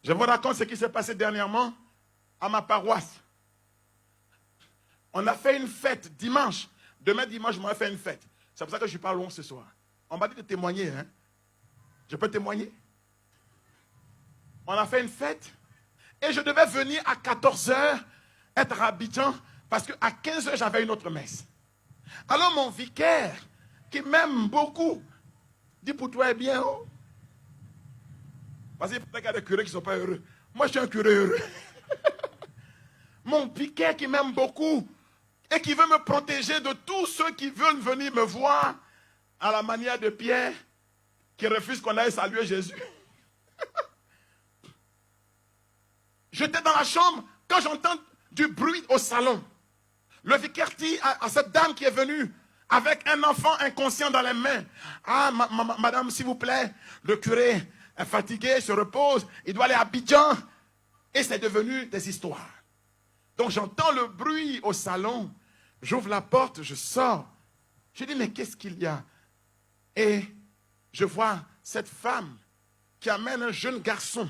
Je vous raconte ce qui s'est passé dernièrement à ma paroisse. On a fait une fête dimanche. Demain dimanche, je m'en fait une fête. C'est pour ça que je ne suis pas long ce soir. On m'a dit de témoigner. Hein? Je peux témoigner? On a fait une fête. Et je devais venir à 14 h, être à Abidjan, parce qu'à 15 h, j'avais une autre messe. Alors mon vicaire, qui m'aime beaucoup, dit pour toi, est bien. Oh. Parce qu'il y a des curés qui ne sont pas heureux. Moi, je suis un curé heureux. Mon vicaire qui m'aime beaucoup et qui veut me protéger de tous ceux qui veulent venir me voir à la manière de Pierre, qui refuse qu'on aille saluer Jésus. J'étais dans la chambre quand j'entends du bruit au salon. Le vicaire dit à cette dame qui est venue avec un enfant inconscient dans les mains, « Ah, madame, s'il vous plaît, le curé est fatigué, se repose, il doit aller à Abidjan. » Et c'est devenu des histoires. Donc j'entends le bruit au salon, j'ouvre la porte, je sors. Je dis, mais qu'est-ce qu'il y a? Et je vois cette femme qui amène un jeune garçon,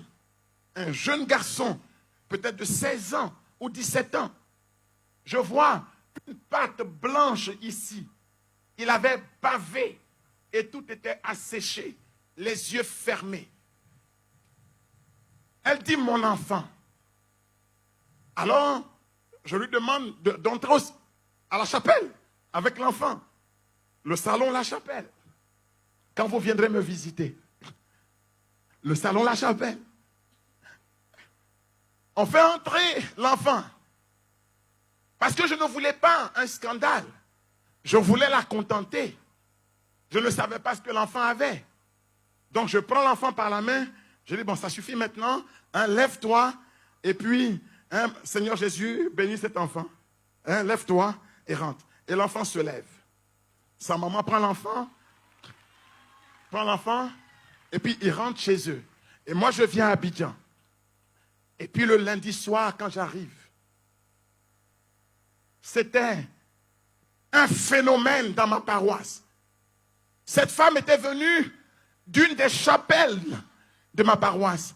peut-être de 16 ans ou 17 ans. Je vois une pâte blanche ici. Il avait bavé et tout était asséché, les yeux fermés. Elle dit, mon enfant. Alors, je lui demande d'entrer à la chapelle avec l'enfant. Le salon, la chapelle. Quand vous viendrez me visiter. Le salon, la chapelle. On fait entrer l'enfant. Parce que je ne voulais pas un scandale. Je voulais la contenter. Je ne savais pas ce que l'enfant avait. Donc je prends l'enfant par la main. Je dis, bon, ça suffit maintenant. Hein, lève-toi. Et puis, hein, Seigneur Jésus, bénis cet enfant. Hein, lève-toi et rentre. Et l'enfant se lève. Sa maman prend l'enfant. Et puis il rentre chez eux. Et moi, je viens à Abidjan. Et puis le lundi soir, quand j'arrive, c'était un phénomène dans ma paroisse. Cette femme était venue d'une des chapelles de ma paroisse.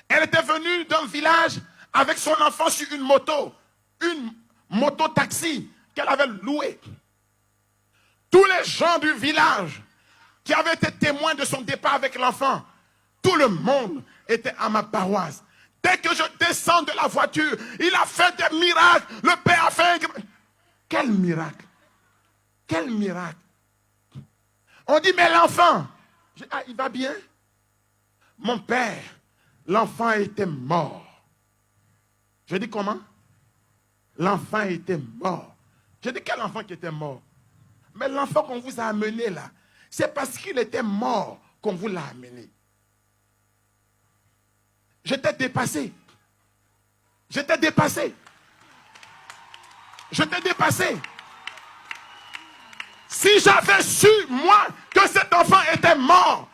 Elle était venue d'un village avec son enfant sur une moto-taxi qu'elle avait louée. Tous les gens du village qui avaient été témoins de son départ avec l'enfant, tout le monde était à ma paroisse. Dès que je descends de la voiture, il a fait des miracles. Le Père a fait... Quel miracle! Quel miracle! On dit, mais l'enfant, il va bien? Mon père, l'enfant était mort. Je dis comment? L'enfant était mort. Je dis, quel enfant qui était mort? Mais l'enfant qu'on vous a amené là, c'est parce qu'il était mort qu'on vous l'a amené. J'étais dépassé. J'étais dépassé. J'étais dépassé. Si j'avais su, moi, que cet enfant était mort,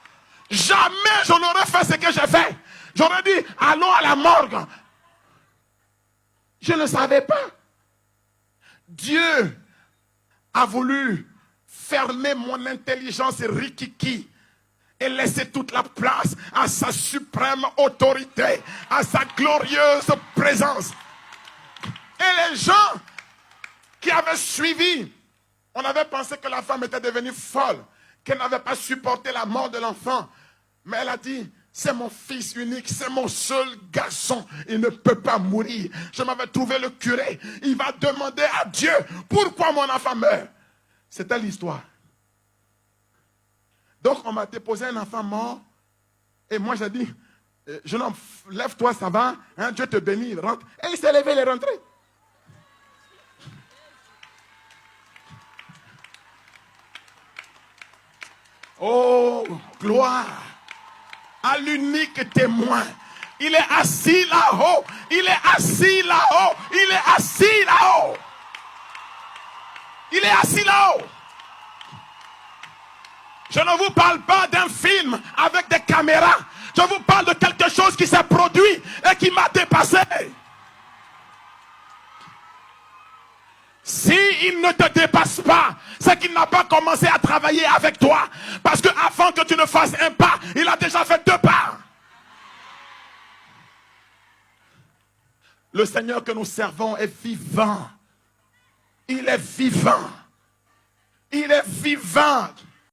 jamais je n'aurais fait ce que j'ai fait. J'aurais dit, allons à la morgue. Je ne savais pas. Dieu a voulu fermer mon intelligence rikiki et laisser toute la place à sa suprême autorité, à sa glorieuse présence. Et les gens qui avaient suivi, on avait pensé que la femme était devenue folle, qu'elle n'avait pas supporté la mort de l'enfant. Mais elle a dit, c'est mon fils unique, c'est mon seul garçon, il ne peut pas mourir. Je m'avais trouvé le curé, il va demander à Dieu, pourquoi mon enfant meurt? C'était l'histoire. Donc on m'a déposé un enfant mort, et moi j'ai dit, jeune homme, lève-toi, ça va, hein, Dieu te bénit, rentre. Et il s'est levé, il est rentré. Oh, gloire à l'unique témoin. Il est assis là-haut. Il est assis là-haut. Il est assis là-haut. Il est assis là-haut. Je ne vous parle pas d'un film avec des caméras. Je vous parle de quelque chose qui s'est produit et qui m'a dépassé. S'il ne te dépasse pas, c'est qu'il n'a pas commencé à travailler avec toi. Parce que avant que tu ne fasses un pas, il a déjà fait 2 pas. Le Seigneur que nous servons est vivant. Il est vivant. Il est vivant.